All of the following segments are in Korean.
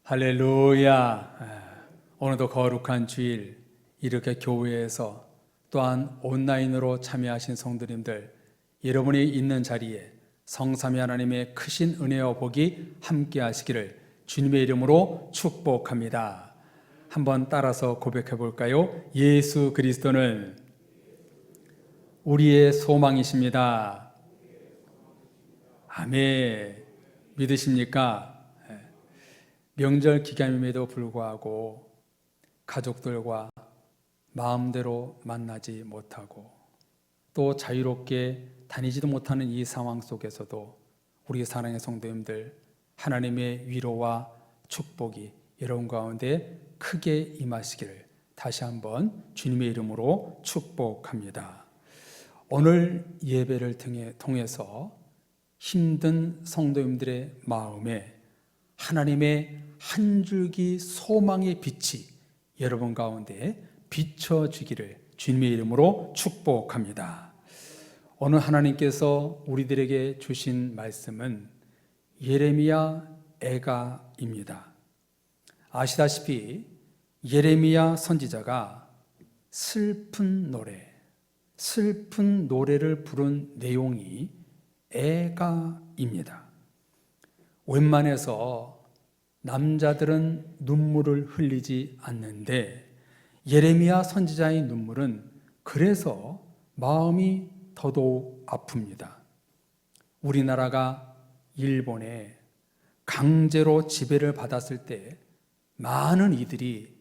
할렐루야. 오늘도 거룩한 주일 이렇게 교회에서 또한 온라인으로 참여하신 성도님들, 여러분이 있는 자리에 성삼위 하나님의 크신 은혜와 복이 함께 하시기를 주님의 이름으로 축복합니다. 한번 따라서 고백해 볼까요? 예수 그리스도는 우리의 소망이십니다. 아멘. 믿으십니까? 명절 기간임에도 불구하고 가족들과 마음대로 만나지 못하고 또 자유롭게 다니지도 못하는 이 상황 속에서도 우리 사랑의 성도님들, 하나님의 위로와 축복이 여러분 가운데 크게 임하시기를 다시 한번 주님의 이름으로 축복합니다. 오늘 예배를 통해서 힘든 성도님들의 마음에 하나님의 한 줄기 소망의 빛이 여러분 가운데 비춰지기를 주님의 이름으로 축복합니다. 오늘 하나님께서 우리들에게 주신 말씀은 예레미야 애가입니다. 아시다시피 예레미야 선지자가 슬픈 노래를 부른 내용이 애가입니다. 웬만해서 남자들은 눈물을 흘리지 않는데 예레미야 선지자의 눈물은 그래서 마음이 더더욱 아픕니다. 우리나라가 일본에 강제로 지배를 받았을 때 많은 이들이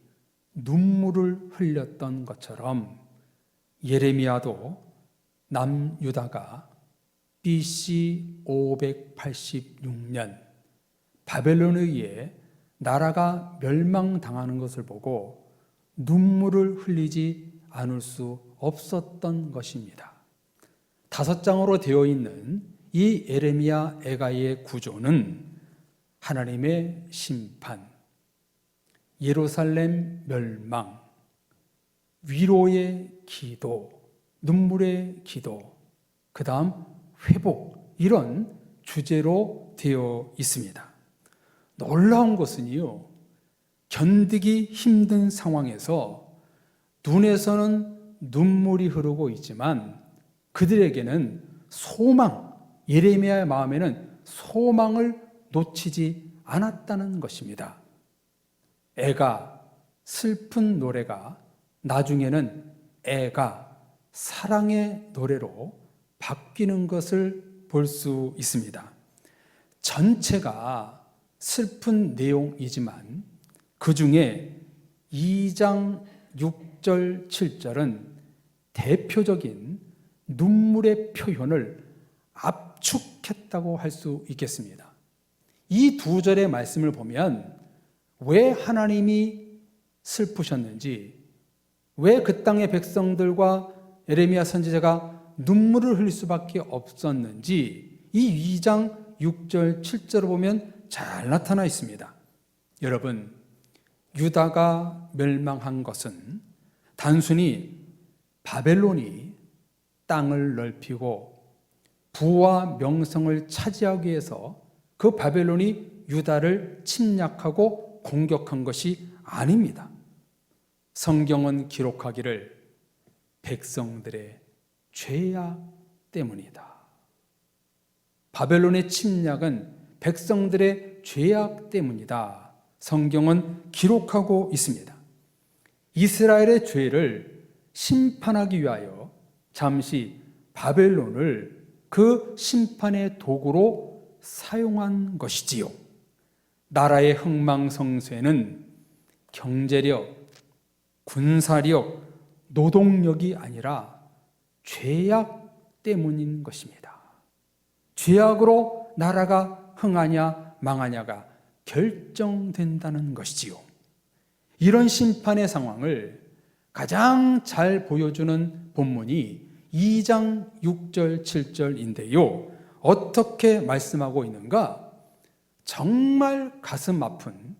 눈물을 흘렸던 것처럼 예레미야도 남유다가 BC 586년 바벨론에 의해 나라가 멸망당하는 것을 보고 눈물을 흘리지 않을 수 없었던 것입니다. 5장으로 되어 있는 이 예레미야 애가의 구조는 하나님의 심판, 예루살렘 멸망, 위로의 기도, 눈물의 기도, 그 다음 회복, 이런 주제로 되어 있습니다. 놀라운 것은요, 견디기 힘든 상황에서 눈에서는 눈물이 흐르고 있지만 그들에게는 소망, 예레미야의 마음에는 소망을 놓치지 않았다는 것입니다. 애가, 슬픈 노래가 나중에는 애가, 사랑의 노래로 바뀌는 것을 볼 수 있습니다. 전체가 슬픈 내용이지만 그 중에 2장 6절 7절은 대표적인 눈물의 표현을 압축했다고 할 수 있겠습니다. 이 두 절의 말씀을 보면 왜 하나님이 슬프셨는지, 왜 그 땅의 백성들과 예레미야 선지자가 눈물을 흘릴 수밖에 없었는지 이 2장 6절 7절을 보면 잘 나타나 있습니다. 여러분, 유다가 멸망한 것은 단순히 바벨론이 땅을 넓히고 부와 명성을 차지하기 위해서 그 바벨론이 유다를 침략하고 공격한 것이 아닙니다. 성경은 기록하기를 백성들의 죄악 때문이다. 바벨론의 침략은 백성들의 죄악 때문이다. 성경은 기록하고 있습니다. 이스라엘의 죄를 심판하기 위하여 잠시 바벨론을 그 심판의 도구로 사용한 것이지요. 나라의 흥망성쇠는 경제력, 군사력, 노동력이 아니라 죄악 때문인 것입니다. 죄악으로 나라가 흥하냐 망하냐가 결정된다는 것이지요. 이런 심판의 상황을 가장 잘 보여주는 본문이 2장 6절 7절인데요. 어떻게 말씀하고 있는가? 정말 가슴 아픈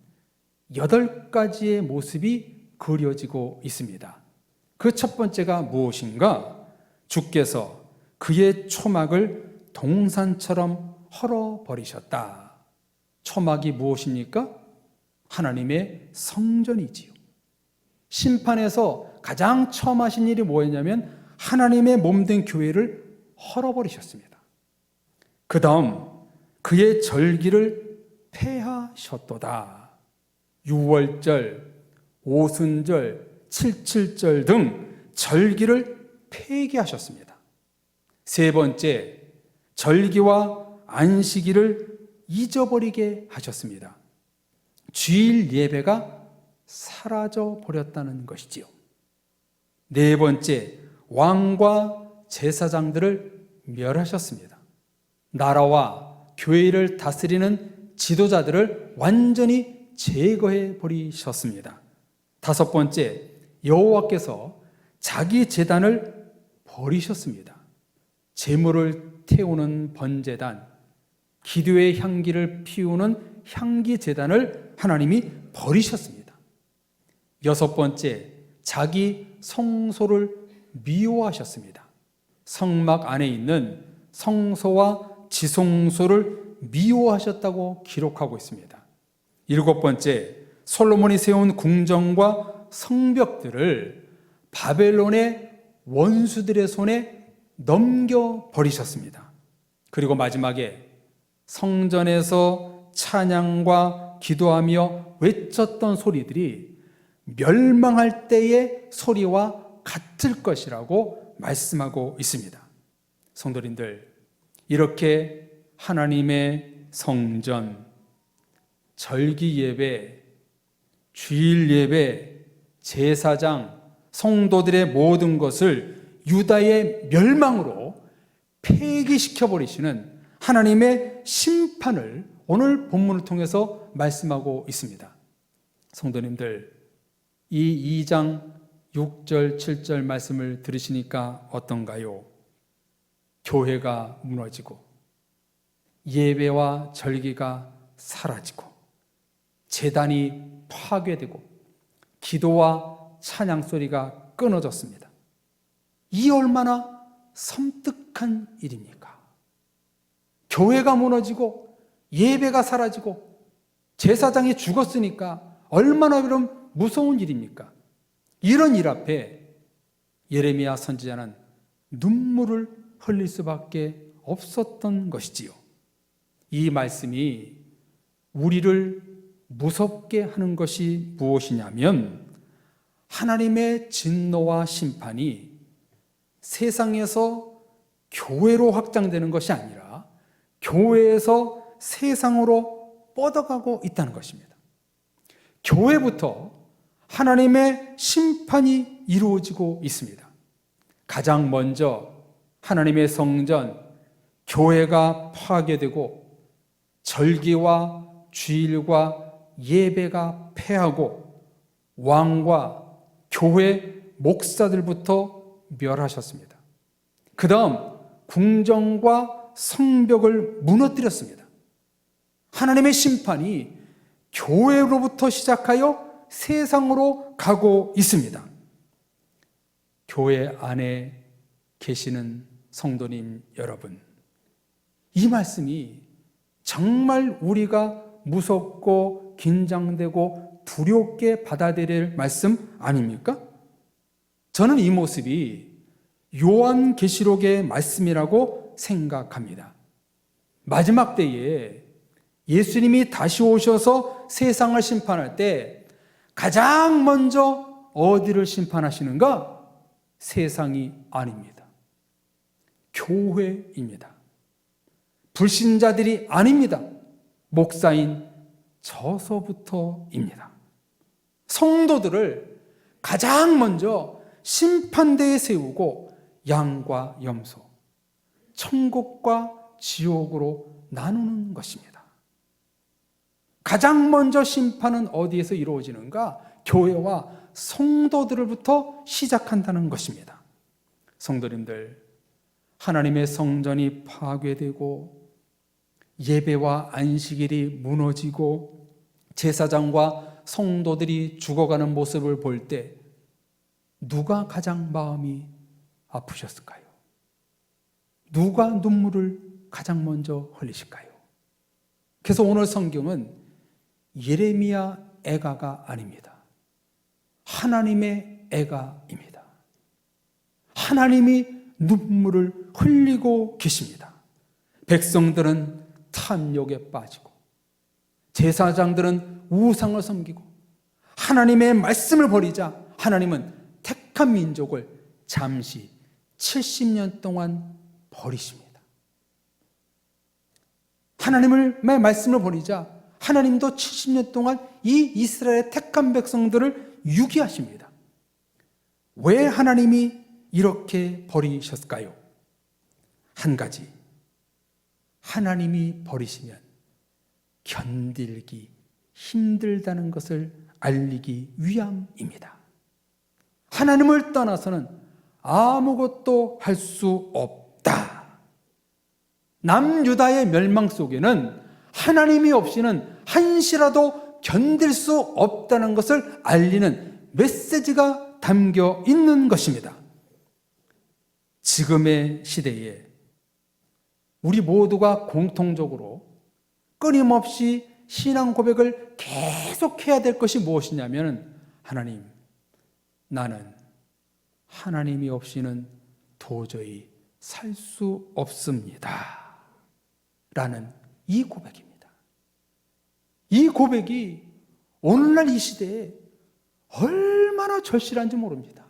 8가지의 모습이 그려지고 있습니다. 그 첫 번째가 무엇인가? 주께서 그의 초막을 동산처럼 헐어버리셨다. 초막이 무엇입니까? 하나님의 성전이지요. 심판에서 가장 처음 하신 일이 뭐였냐면 하나님의 몸된 교회를 헐어버리셨습니다. 그 다음 그의 절기를 폐하셨도다. 유월절, 오순절, 칠칠절 등 절기를 폐기하셨습니다. 세 번째, 절기와 안식일을 잊어버리게 하셨습니다. 주일 예배가 사라져 버렸다는 것이지요. 네 번째, 왕과 제사장들을 멸하셨습니다. 나라와 교회를 다스리는 지도자들을 완전히 제거해 버리셨습니다. 다섯 번째, 여호와께서 자기 제단을 버리셨습니다. 제물을 태우는 번제단, 기도의 향기를 피우는 향기 제단을 하나님이 버리셨습니다. 여섯 번째, 자기 성소를 미워하셨습니다. 성막 안에 있는 성소와 지성소를 미워하셨다고 기록하고 있습니다. 일곱 번째, 솔로몬이 세운 궁정과 성벽들을 바벨론의 원수들의 손에 넘겨버리셨습니다. 그리고 마지막에 성전에서 찬양과 기도하며 외쳤던 소리들이 멸망할 때의 소리와 같을 것이라고 말씀하고 있습니다. 성도님들, 이렇게 하나님의 성전, 절기 예배, 주일 예배, 제사장, 성도들의 모든 것을 유다의 멸망으로 폐기시켜버리시는 하나님의 심판을 오늘 본문을 통해서 말씀하고 있습니다. 성도님들, 이 2장 6절, 7절 말씀을 들으시니까 어떤가요? 교회가 무너지고 예배와 절기가 사라지고 제단이 파괴되고 기도와 찬양 소리가 끊어졌습니다. 이 얼마나 섬뜩한 일입니까? 교회가 무너지고 예배가 사라지고 제사장이 죽었으니까 얼마나 그럼 무서운 일입니까? 이런 일 앞에 예레미야 선지자는 눈물을 흘릴 수밖에 없었던 것이지요. 이 말씀이 우리를 무섭게 하는 것이 무엇이냐면 하나님의 진노와 심판이 세상에서 교회로 확장되는 것이 아니라 교회에서 세상으로 뻗어가고 있다는 것입니다. 교회부터 하나님의 심판이 이루어지고 있습니다. 가장 먼저 하나님의 성전, 교회가 파괴되고 절기와 주일과 예배가 폐하고 왕과 교회 목사들부터 멸하셨습니다. 그 다음 궁정과 성벽을 무너뜨렸습니다. 하나님의 심판이 교회로부터 시작하여 세상으로 가고 있습니다. 교회 안에 계시는 성도님 여러분, 이 말씀이 정말 우리가 무섭고 긴장되고 두렵게 받아들일 말씀 아닙니까? 저는 이 모습이 요한계시록의 말씀이라고 생각합니다. 마지막 때에 예수님이 다시 오셔서 세상을 심판할 때 가장 먼저 어디를 심판하시는가? 세상이 아닙니다. 교회입니다. 불신자들이 아닙니다. 목사인 저서부터입니다. 성도들을 가장 먼저 심판대에 세우고 양과 염소, 천국과 지옥으로 나누는 것입니다. 가장 먼저 심판은 어디에서 이루어지는가? 교회와 성도들로부터 시작한다는 것입니다. 성도님들, 하나님의 성전이 파괴되고 예배와 안식일이 무너지고 제사장과 성도들이 죽어가는 모습을 볼 때 누가 가장 마음이 아프셨을까요? 누가 눈물을 가장 먼저 흘리실까요? 그래서 오늘 성경은 예레미야 애가가 아닙니다. 하나님의 애가입니다. 하나님이 눈물을 흘리고 계십니다. 백성들은 탐욕에 빠지고 제사장들은 우상을 섬기고 하나님의 말씀을 버리자 하나님은 택한 민족을 잠시 70년 동안 버리십니다. 하나님의 말씀을 버리자 하나님도 70년 동안 이 이스라엘의 택한 백성들을 유기하십니다. 왜 하나님이 이렇게 버리셨을까요? 한 가지, 하나님이 버리시면 견딜기 힘들다는 것을 알리기 위함입니다. 하나님을 떠나서는 아무것도 할 수 없다. 남유다의 멸망 속에는 하나님이 없이는 한시라도 견딜 수 없다는 것을 알리는 메시지가 담겨 있는 것입니다. 지금의 시대에 우리 모두가 공통적으로 끊임없이 신앙 고백을 계속해야 될 것이 무엇이냐면, 하나님, 나는 하나님이 없이는 도저히 살 수 없습니다. 라는 이 고백입니다. 이 고백이 오늘날 이 시대에 얼마나 절실한지 모릅니다.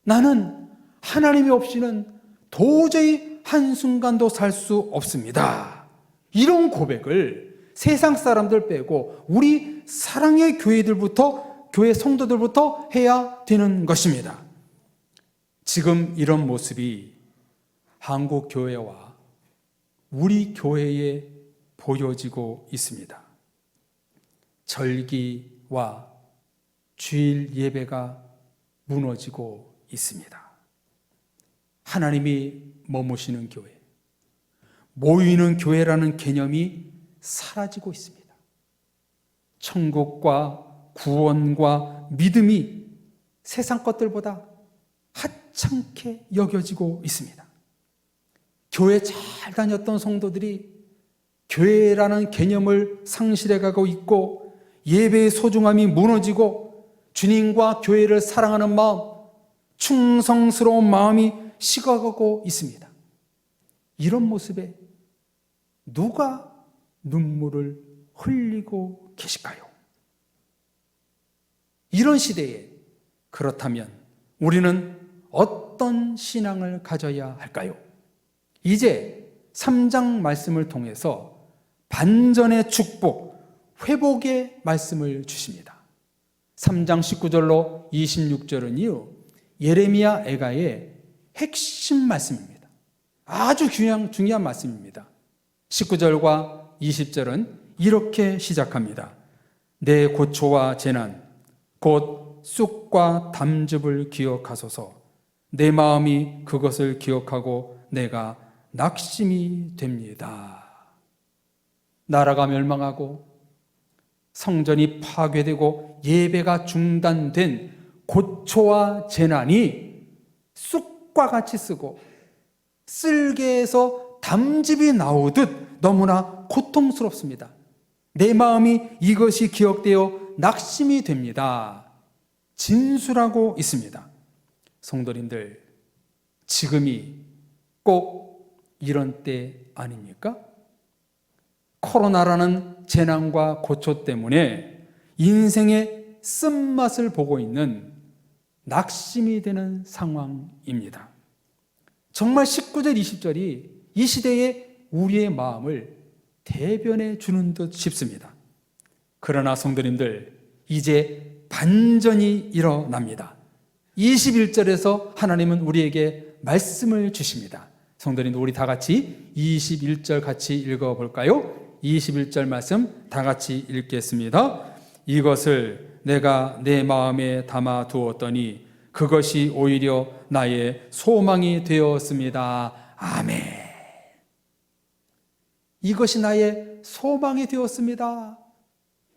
나는 하나님이 없이는 도저히 한순간도 살 수 없습니다. 이런 고백을 세상 사람들 빼고 우리 사랑의 교회들부터, 교회 성도들부터 해야 되는 것입니다. 지금 이런 모습이 한국 교회와 우리 교회에 보여지고 있습니다. 절기와 주일 예배가 무너지고 있습니다. 하나님이 머무시는 교회, 모이는 교회라는 개념이 사라지고 있습니다. 천국과 구원과 믿음이 세상 것들보다 하찮게 여겨지고 있습니다. 교회 잘 다녔던 성도들이 교회라는 개념을 상실해가고 있고, 예배의 소중함이 무너지고 주님과 교회를 사랑하는 마음, 충성스러운 마음이 식어가고 있습니다. 이런 모습에 누가 눈물을 흘리고 계실까요? 이런 시대에 그렇다면 우리는 어떤 신앙을 가져야 할까요? 이제 3장 말씀을 통해서 반전의 축복, 회복의 말씀을 주십니다. 3장 19절로 26절은요, 예레미야 애가의 핵심 말씀입니다. 아주 중요한 말씀입니다. 19절과 20절은 이렇게 시작합니다. 내 고초와 재난, 곧 쑥과 담즙을 기억하소서. 내 마음이 그것을 기억하고 내가 낙심이 됩니다. 나라가 멸망하고 성전이 파괴되고 예배가 중단된 고초와 재난이 쑥과 같이 쓰고 쓸개에서 담즙이 나오듯 너무나 고통스럽습니다. 내 마음이 이것이 기억되어 낙심이 됩니다. 진술하고 있습니다. 성도님들, 지금이 꼭 이런 때 아닙니까? 코로나라는 재난과 고초 때문에 인생의 쓴맛을 보고 있는 낙심이 되는 상황입니다. 정말 19절, 20절이 이 시대의 우리의 마음을 대변해 주는 듯 싶습니다. 그러나 성도님들, 이제 반전이 일어납니다. 21절에서 하나님은 우리에게 말씀을 주십니다. 성도님들, 우리 다 같이 21절 같이 읽어볼까요? 21절 말씀 다 같이 읽겠습니다. 이것을 내가 내 마음에 담아 두었더니 그것이 오히려 나의 소망이 되었습니다. 아멘. 이것이 나의 소망이 되었습니다.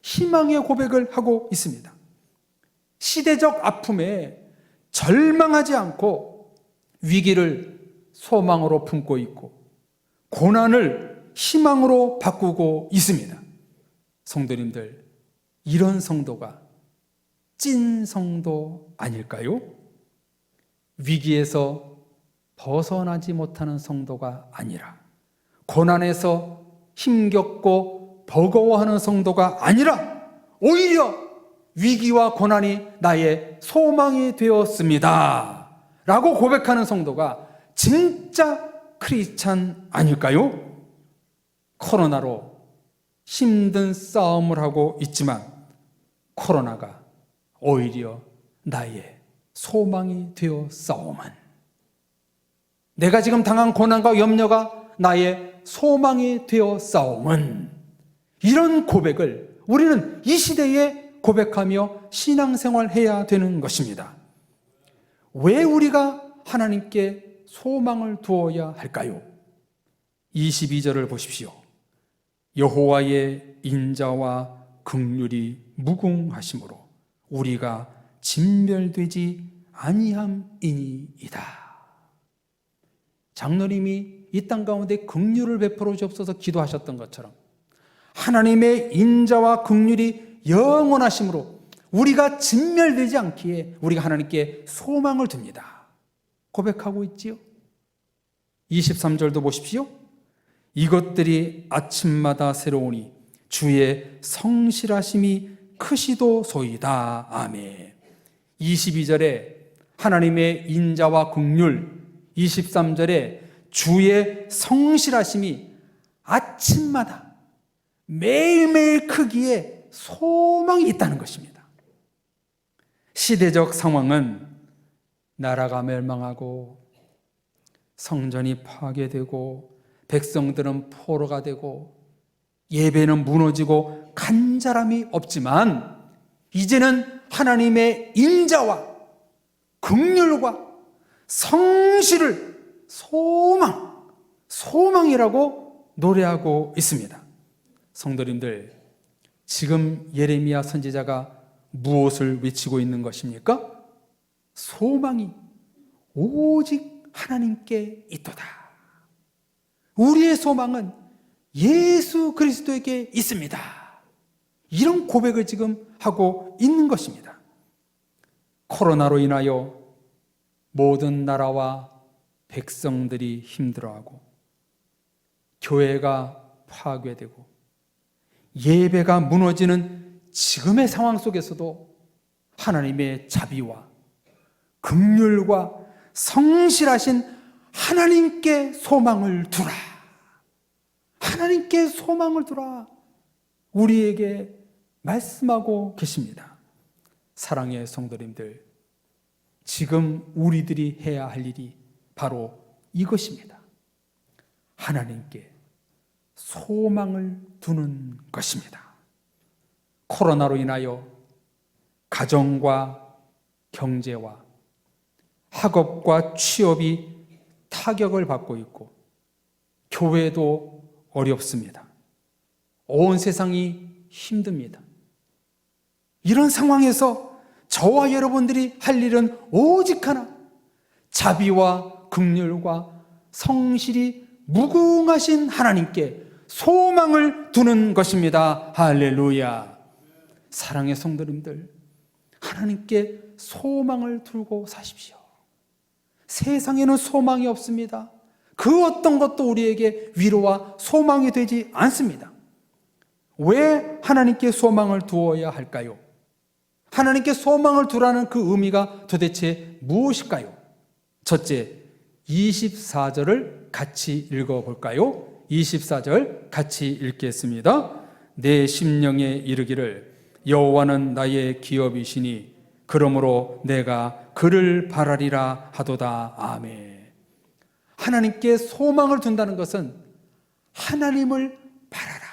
희망의 고백을 하고 있습니다. 시대적 아픔에 절망하지 않고 위기를 소망으로 품고 있고 고난을 희망으로 바꾸고 있습니다. 성도님들, 이런 성도가 찐 성도 아닐까요? 위기에서 벗어나지 못하는 성도가 아니라, 고난에서 힘겹고 버거워하는 성도가 아니라, 오히려 위기와 고난이 나의 소망이 되었습니다 라고 고백하는 성도가 진짜 크리스찬 아닐까요? 코로나로 힘든 싸움을 하고 있지만 코로나가 오히려 나의 소망이 되어 싸움은, 내가 지금 당한 고난과 염려가 나의 소망이 되어 싸움은, 이런 고백을 우리는 이 시대에 고백하며 신앙생활해야 되는 것입니다. 왜 우리가 하나님께 소망을 두어야 할까요? 22절을 보십시오. 여호와의 인자와 긍휼이 무궁하심으로 우리가 진멸되지 아니함이니이다. 장로님이 이 땅 가운데 긍휼을 베풀어 주옵소서 기도하셨던 것처럼 하나님의 인자와 긍휼이 영원하심으로 우리가 진멸되지 않기에 우리가 하나님께 소망을 둡니다. 고백하고 있지요. 23절도 보십시오. 이것들이 아침마다 새로우니 주의 성실하심이 크시도소이다. 아멘. 22절에 하나님의 인자와 긍휼, 23절에 주의 성실하심이 아침마다 매일매일 크기에 소망이 있다는 것입니다. 시대적 상황은 나라가 멸망하고 성전이 파괴되고 백성들은 포로가 되고 예배는 무너지고 간절함이 없지만, 이제는 하나님의 인자와 긍휼과 성실을 소망이라고 노래하고 있습니다. 성도님들, 지금 예레미야 선지자가 무엇을 외치고 있는 것입니까? 소망이 오직 하나님께 있도다. 우리의 소망은 예수 그리스도에게 있습니다. 이런 고백을 지금 하고 있는 것입니다. 코로나로 인하여 모든 나라와 백성들이 힘들어하고 교회가 파괴되고 예배가 무너지는 지금의 상황 속에서도 하나님의 자비와 긍휼과 성실하신 하나님께 소망을 두라. 하나님께 소망을 두라. 우리에게 말씀하고 계십니다. 사랑의 성도님들, 지금 우리들이 해야 할 일이 바로 이것입니다. 하나님께 소망을 두는 것입니다. 코로나로 인하여 가정과 경제와 학업과 취업이 타격을 받고 있고 교회도 어렵습니다. 온 세상이 힘듭니다. 이런 상황에서 저와 여러분들이 할 일은 오직 하나, 자비와 긍휼과 성실이 무궁하신 하나님께 소망을 두는 것입니다. 할렐루야. 사랑의 성도님들, 하나님께 소망을 두고 사십시오. 세상에는 소망이 없습니다. 그 어떤 것도 우리에게 위로와 소망이 되지 않습니다. 왜 하나님께 소망을 두어야 할까요? 하나님께 소망을 두라는 그 의미가 도대체 무엇일까요? 첫째, 24절을 같이 읽어볼까요? 24절 같이 읽겠습니다. 내 심령에 이르기를 여호와는 나의 기업이시니 그러므로 내가 그를 바라리라 하도다. 아멘. 하나님께 소망을 둔다는 것은 하나님을 바라라,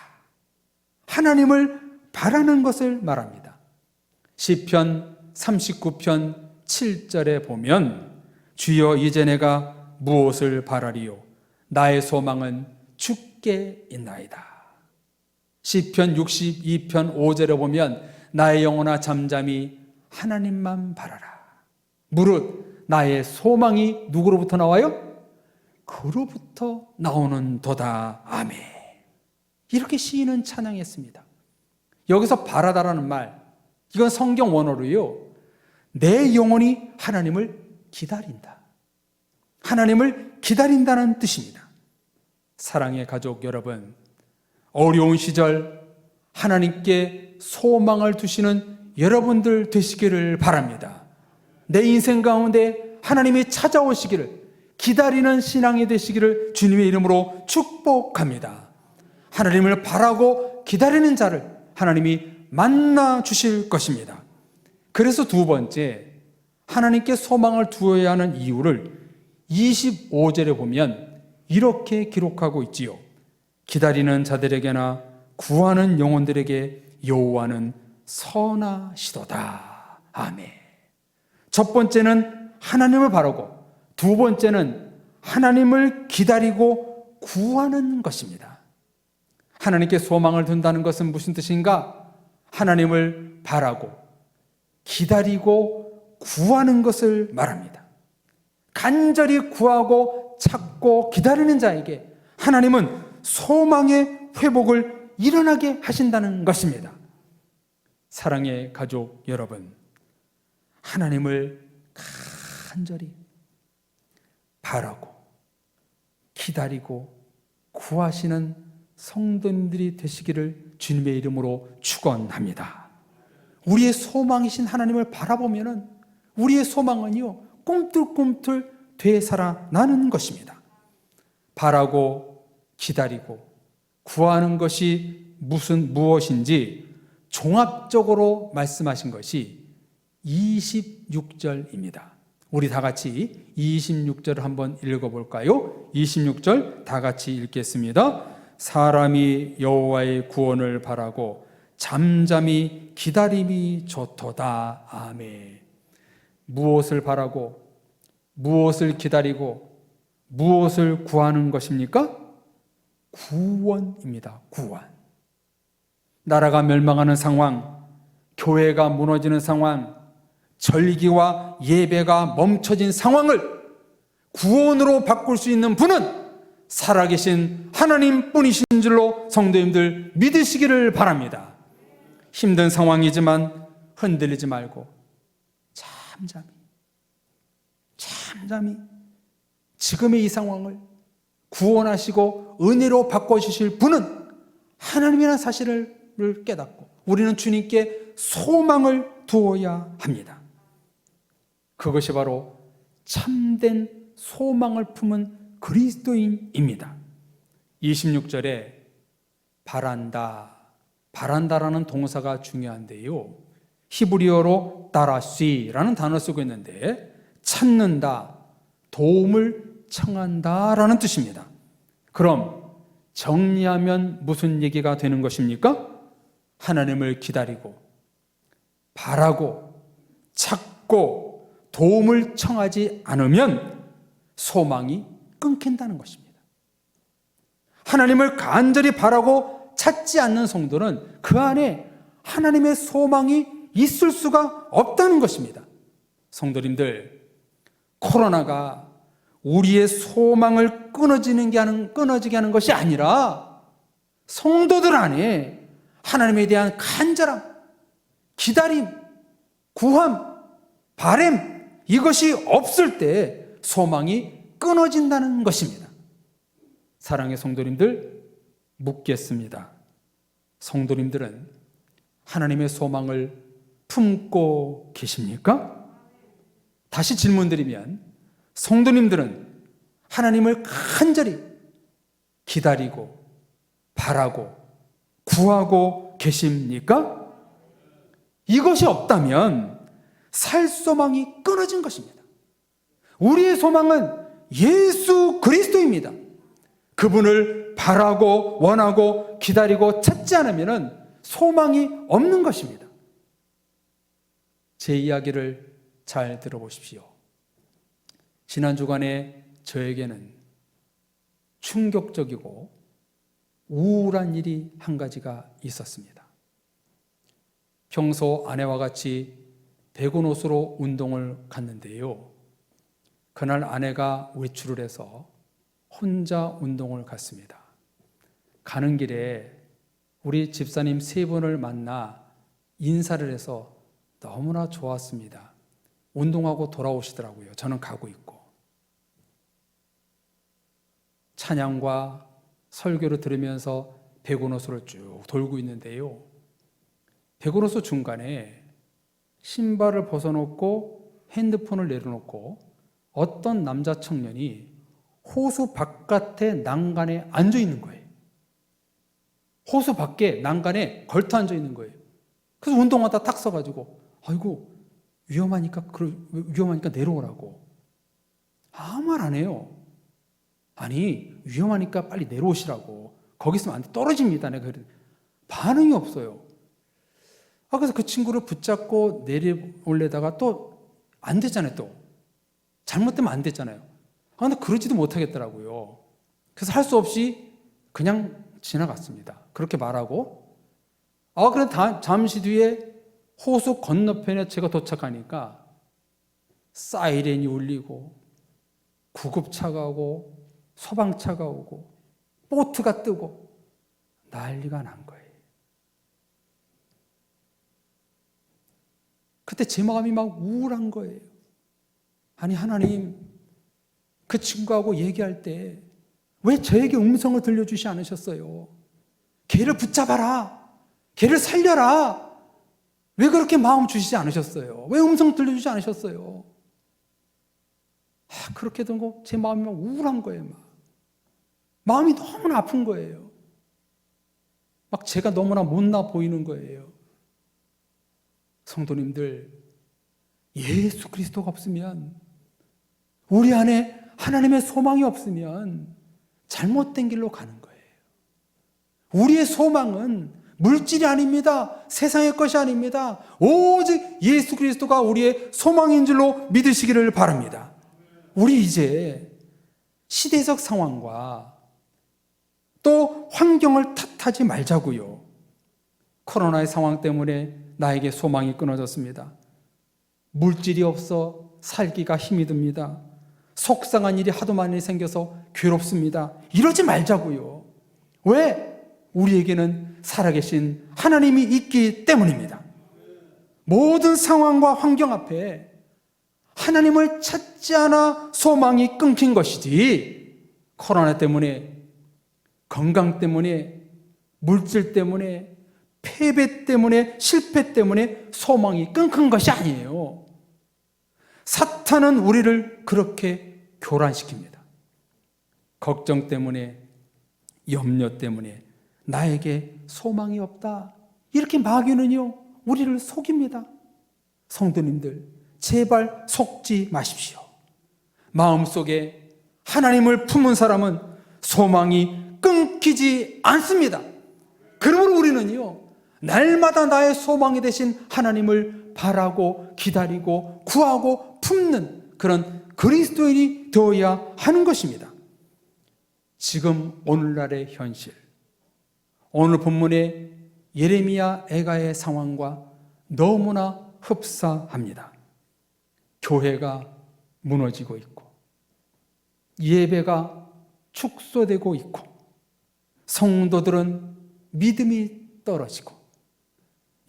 하나님을 바라는 것을 말합니다. 시편 39편 7절에 보면 주여 이제 내가 무엇을 바라리요? 나의 소망은 주께 있나이다. 시편 62편 5절에 보면 나의 영혼아 잠잠히 하나님만 바라라. 무릇 나의 소망이 누구로부터 나와요? 그로부터 나오는 도다. 아멘. 이렇게 시인은 찬양했습니다. 여기서 바라다라는 말, 이건 성경 원어로요, 내 영혼이 하나님을 기다린다. 하나님을 기다린다는 뜻입니다. 사랑의 가족 여러분, 어려운 시절 하나님께 소망을 두시는 여러분들 되시기를 바랍니다. 내 인생 가운데 하나님이 찾아오시기를 기다리는 신앙이 되시기를 주님의 이름으로 축복합니다. 하나님을 바라고 기다리는 자를 하나님이 만나 주실 것입니다. 그래서 두 번째, 하나님께 소망을 두어야 하는 이유를 25절에 보면 이렇게 기록하고 있지요. 기다리는 자들에게나 구하는 영혼들에게 여호와는 선하시도다. 아멘. 첫 번째는 하나님을 바라고, 두 번째는 하나님을 기다리고 구하는 것입니다. 하나님께 소망을 둔다는 것은 무슨 뜻인가? 하나님을 바라고 기다리고 구하는 것을 말합니다. 간절히 구하고 찾고 기다리는 자에게 하나님은 소망의 회복을 일어나게 하신다는 것입니다. 사랑의 가족 여러분, 하나님을 간절히 바라고 기다리고 구하시는 성도님들이 되시기를 주님의 이름으로 축원합니다. 우리의 소망이신 하나님을 바라보면 우리의 소망은요, 꿈틀꿈틀 되살아나는 것입니다. 바라고 기다리고 구하는 것이 무엇인지 종합적으로 말씀하신 것이 26절입니다. 우리 다 같이 26절을 한번 읽어볼까요? 26절 다 같이 읽겠습니다. 사람이 여호와의 구원을 바라고 잠잠히 기다림이 좋도다. 아멘. 무엇을 바라고 무엇을 기다리고 무엇을 구하는 것입니까? 구원입니다. 구원. 나라가 멸망하는 상황, 교회가 무너지는 상황, 절기와 예배가 멈춰진 상황을 구원으로 바꿀 수 있는 분은 살아계신 하나님뿐이신 줄로 성도님들 믿으시기를 바랍니다. 힘든 상황이지만 흔들리지 말고 잠잠히 지금의 이 상황을 구원하시고 은혜로 바꿔주실 분은 하나님이라는 사실을 깨닫고 우리는 주님께 소망을 두어야 합니다. 그것이 바로 참된 소망을 품은 그리스도인입니다. 26절에 바란다라는 동사가 중요한데요, 히브리어로 따라시라는 단어 쓰고 있는데 찾는다, 도움을 청한다라는 뜻입니다. 그럼 정리하면 무슨 얘기가 되는 것입니까? 하나님을 기다리고 바라고 찾고 도움을 청하지 않으면 소망이 끊긴다는 것입니다. 하나님을 간절히 바라고 찾지 않는 성도는 그 안에 하나님의 소망이 있을 수가 없다는 것입니다. 성도님들, 코로나가 우리의 소망을 끊어지게 하는 것이 아니라 성도들 안에 하나님에 대한 간절함, 기다림, 구함, 바램, 이것이 없을 때 소망이 끊어진다는 것입니다. 사랑의 성도님들, 묻겠습니다. 성도님들은 하나님의 소망을 품고 계십니까? 다시 질문드리면, 성도님들은 하나님을 간절히 기다리고 바라고 구하고 계십니까? 이것이 없다면 살 소망이 끊어진 것입니다. 우리의 소망은 예수 그리스도입니다. 그분을 바라고 원하고 기다리고 찾지 않으면 소망이 없는 것입니다. 제 이야기를 잘 들어보십시오. 지난 주간에 저에게는 충격적이고 우울한 일이 한 가지가 있었습니다. 평소 아내와 같이 백운호수로 운동을 갔는데요, 그날 아내가 외출을 해서 혼자 운동을 갔습니다. 가는 길에 우리 집사님 세 분을 만나 인사를 해서 너무나 좋았습니다. 운동하고 돌아오시더라고요. 저는 가고 있고. 찬양과 설교를 들으면서 백운호수를 쭉 돌고 있는데요. 백운호수 중간에 신발을 벗어놓고 핸드폰을 내려놓고 어떤 남자 청년이 호수 바깥에 난간에 앉아 있는 거예요. 호수 밖에 난간에 걸터 앉아 있는 거예요. 그래서 운동하다 탁 서가지고 아이고 위험하니까 내려오라고. 아무 말 안 해요. 아니 위험하니까 빨리 내려오시라고. 거기 있으면 안 돼. 떨어집니다. 내가 그랬더니 반응이 없어요. 그래서 그 친구를 붙잡고 내려올려다가 또 안 됐잖아요. 또 잘못되면 안 됐잖아요. 근데 그러지도 못하겠더라고요. 그래서 할 수 없이 그냥 지나갔습니다. 그렇게 말하고 그래 잠시 뒤에 호수 건너편에 제가 도착하니까 사이렌이 울리고 구급차가 오고 소방차가 오고 보트가 뜨고 난리가 난 거예요. 그때 제 마음이 막 우울한 거예요. 아니 하나님, 그 친구하고 얘기할 때 왜 저에게 음성을 들려주시 않으셨어요? 걔를 붙잡아라. 걔를 살려라. 왜 그렇게 마음 주시지 않으셨어요? 왜 음성 들려주지 않으셨어요? 그렇게 된 거 제 마음이 막 우울한 거예요. 마음이 너무나 아픈 거예요. 막 제가 너무나 못나 보이는 거예요. 성도님들, 예수 그리스도가 없으면, 우리 안에 하나님의 소망이 없으면 잘못된 길로 가는 거예요. 우리의 소망은 물질이 아닙니다. 세상의 것이 아닙니다. 오직 예수 그리스도가 우리의 소망인 줄로 믿으시기를 바랍니다. 우리 이제 시대적 상황과 또 환경을 탓하지 말자고요. 코로나의 상황 때문에 나에게 소망이 끊어졌습니다. 물질이 없어 살기가 힘이 듭니다. 속상한 일이 하도 많이 생겨서 괴롭습니다. 이러지 말자고요. 왜? 우리에게는 살아계신 하나님이 있기 때문입니다. 모든 상황과 환경 앞에 하나님을 찾지 않아 소망이 끊긴 것이지, 코로나 때문에, 건강 때문에, 물질 때문에, 패배 때문에, 실패 때문에 소망이 끊긴 것이 아니에요. 사탄은 우리를 그렇게 교란시킵니다. 걱정 때문에, 염려 때문에 나에게 소망이 없다, 이렇게 마귀는요 우리를 속입니다. 성도님들, 제발 속지 마십시오. 마음속에 하나님을 품은 사람은 소망이 끊기지 않습니다. 그러므로 우리는요 날마다 나의 소망이 되신 하나님을 바라고 기다리고 구하고 품는 그런 그리스도인이 되어야 하는 것입니다. 지금 오늘날의 현실, 오늘 본문의 예레미야 애가의 상황과 너무나 흡사합니다. 교회가 무너지고 있고 예배가 축소되고 있고 성도들은 믿음이 떨어지고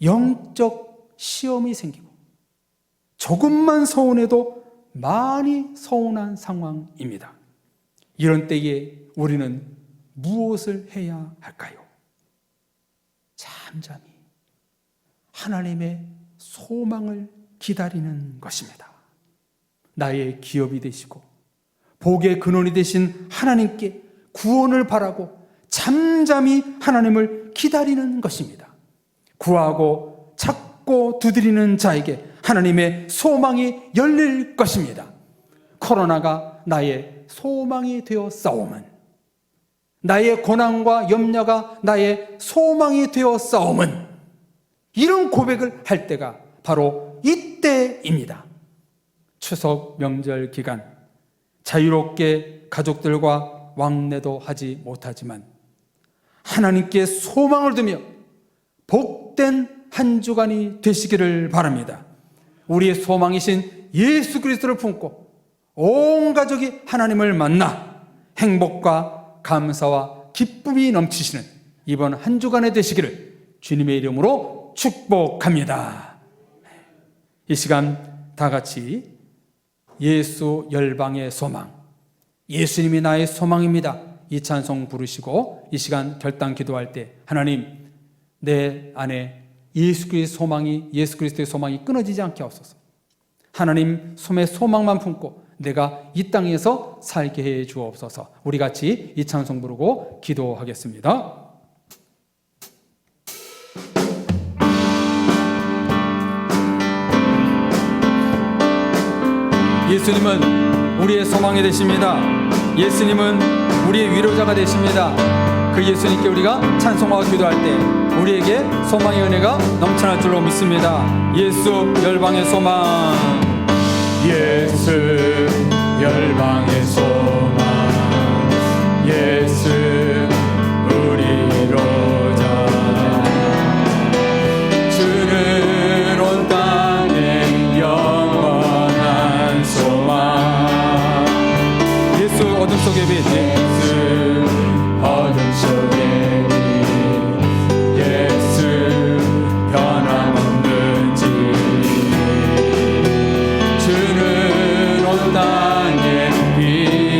영적 시험이 생기고 조금만 서운해도 많이 서운한 상황입니다. 이런 때에 우리는 무엇을 해야 할까요? 잠잠히 하나님의 소망을 기다리는 것입니다. 나의 기업이 되시고 복의 근원이 되신 하나님께 구원을 바라고 잠잠히 하나님을 기다리는 것입니다. 구하고 찾고 두드리는 자에게 하나님의 소망이 열릴 것입니다. 코로나가 나의 소망이 되어 싸움은, 나의 고난과 염려가 나의 소망이 되어 싸움은, 이런 고백을 할 때가 바로 이때입니다. 추석 명절 기간 자유롭게 가족들과 왕래도 하지 못하지만 하나님께 소망을 두며 복된 한 주간이 되시기를 바랍니다. 우리의 소망이신 예수 그리스도를 품고 온 가족이 하나님을 만나 행복과 감사와 기쁨이 넘치시는 이번 한 주간에 되시기를 주님의 이름으로 축복합니다. 이 시간 다 같이 예수 열방의 소망, 예수님이 나의 소망입니다, 이 찬송 부르시고 이 시간 결단 기도할 때 하나님, 내 안에 예수 그리스도의 소망이 끊어지지 않게 하옵소서. 하나님 손에 소망만 품고 내가 이 땅에서 살게 해 주옵소서. 우리 같이 이 찬송 부르고 기도하겠습니다. 예수님은 우리의 소망이 되십니다. 예수님은 우리의 위로자가 되십니다. 그 예수님께 우리가 찬송하고 기도할 때 우리에게 소망의 은혜가 넘쳐날 줄로 믿습니다. 예수 열방의 소망, 예수 열방의 소망, 예수 우리 위로자, 주는 온 땅에 영원한 소망. 예수 어둠 속의 빛, 예수 어둠 속의 빛, 예수 변함없는 집, 주는 온 땅에 빛.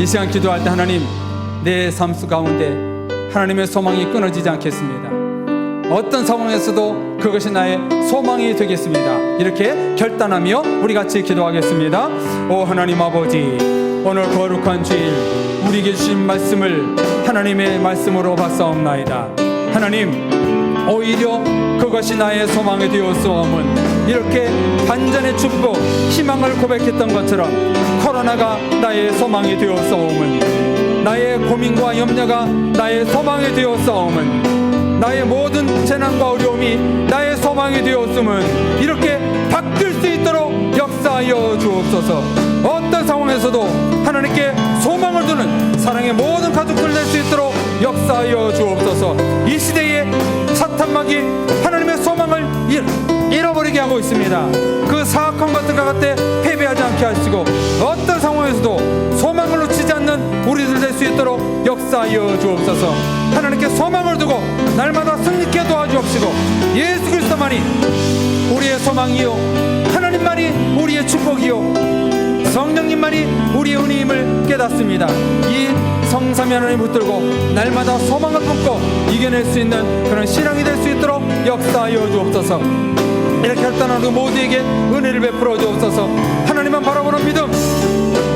이 시간 기도할 때 하나님, 내 삶 가운데 하나님의 소망이 끊어지지 않겠습니다. 어떤 상황에서도 그것이 나의 소망이 되겠습니다. 이렇게 결단하며 우리 같이 기도하겠습니다. 오 하나님 아버지, 오늘 거룩한 주일 우리에게 주신 말씀을 하나님의 말씀으로 받사옵나이다. 하나님, 오히려 그것이 나의 소망이 되었사오면 이렇게 반전의 축복, 희망을 고백했던 것처럼 코로나가 나의 소망이 되었사오면, 나의 고민과 염려가 나의 소망이 되었사오면, 나의 모든 재난과 어려움이 나의 소망이 되었으면 이렇게 바뀔 수 있도록 역사하여 주옵소서. 어떤 상황에서도 하나님께 소망을 두는 사랑의 모든 가족들 될 수 있도록 역사하여 주옵소서. 이 시대에 사탄막이 하나님의 소망을 잃어버리게 하고 있습니다. 그 사악한 것들과 같이 패배하지 않게 하시고, 어떤 상황에서도 소망을 놓치지 않는 우리들 될 수 있도록 역사하여 주옵소서. 하나님께 소망을 두고 날마다 승리케 도와주옵시고, 예수 그리스도만이 우리의 소망이요, 하나님만이 우리의 축복이요, 성령님만이 우리의 은혜임을 깨닫습니다. 이 성삼위 하나님 붙들고 날마다 소망을 품고 이겨낼 수 있는 그런 신앙이 될 수 있도록 역사하여 주옵소서. 이렇게 결단하는 모두에게 은혜를 베풀어 주옵소서. 하나님만 바라보는 믿음,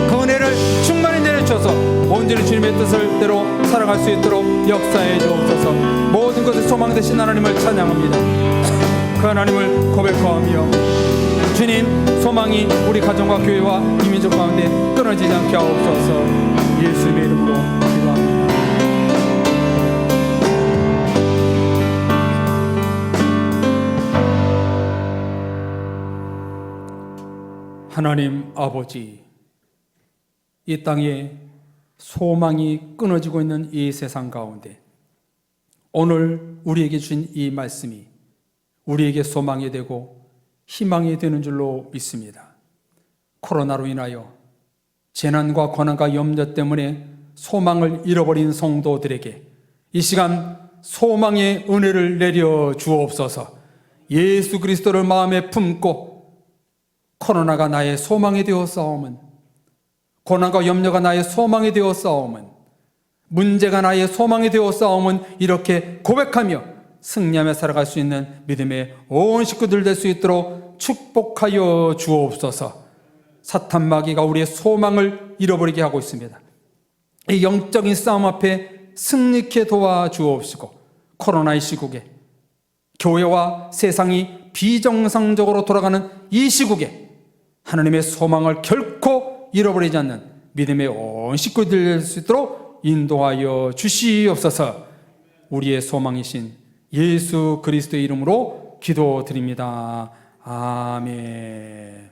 그 은혜를 충만히 내려주셔서 온전히 주님의 뜻을 대로 살아갈 수 있도록 역사해 주옵소서. 모든 것의 소망 되신 하나님을 찬양합니다. 그 하나님을 고백하며, 주님, 소망이 우리 가정과 교회와 이민족 가운데 끊어지지 않게 하옵소서. 예수님의 이름으로 기도합니다. 하나님 아버지, 이 땅에 소망이 끊어지고 있는 이 세상 가운데 오늘 우리에게 주신 이 말씀이 우리에게 소망이 되고 희망이 되는 줄로 믿습니다. 코로나로 인하여 재난과 고난과 염려 때문에 소망을 잃어버린 성도들에게 이 시간 소망의 은혜를 내려 주옵소서. 예수 그리스도를 마음에 품고 코로나가 나의 소망이 되었사오면, 고난과 염려가 나의 소망이 되었사오면, 문제가 나의 소망이 되었사오면 이렇게 고백하며 승리하며 살아갈 수 있는 믿음의 온 식구들 될 수 있도록 축복하여 주옵소서. 사탄 마귀가 우리의 소망을 잃어버리게 하고 있습니다. 이 영적인 싸움 앞에 승리케 도와주옵시고, 코로나의 시국에 교회와 세상이 비정상적으로 돌아가는 이 시국에 하나님의 소망을 결코 잃어버리지 않는 믿음의 온 식구들 될 수 있도록 인도하여 주시옵소서. 우리의 소망이신 예수 그리스도의 이름으로 기도드립니다. 아멘.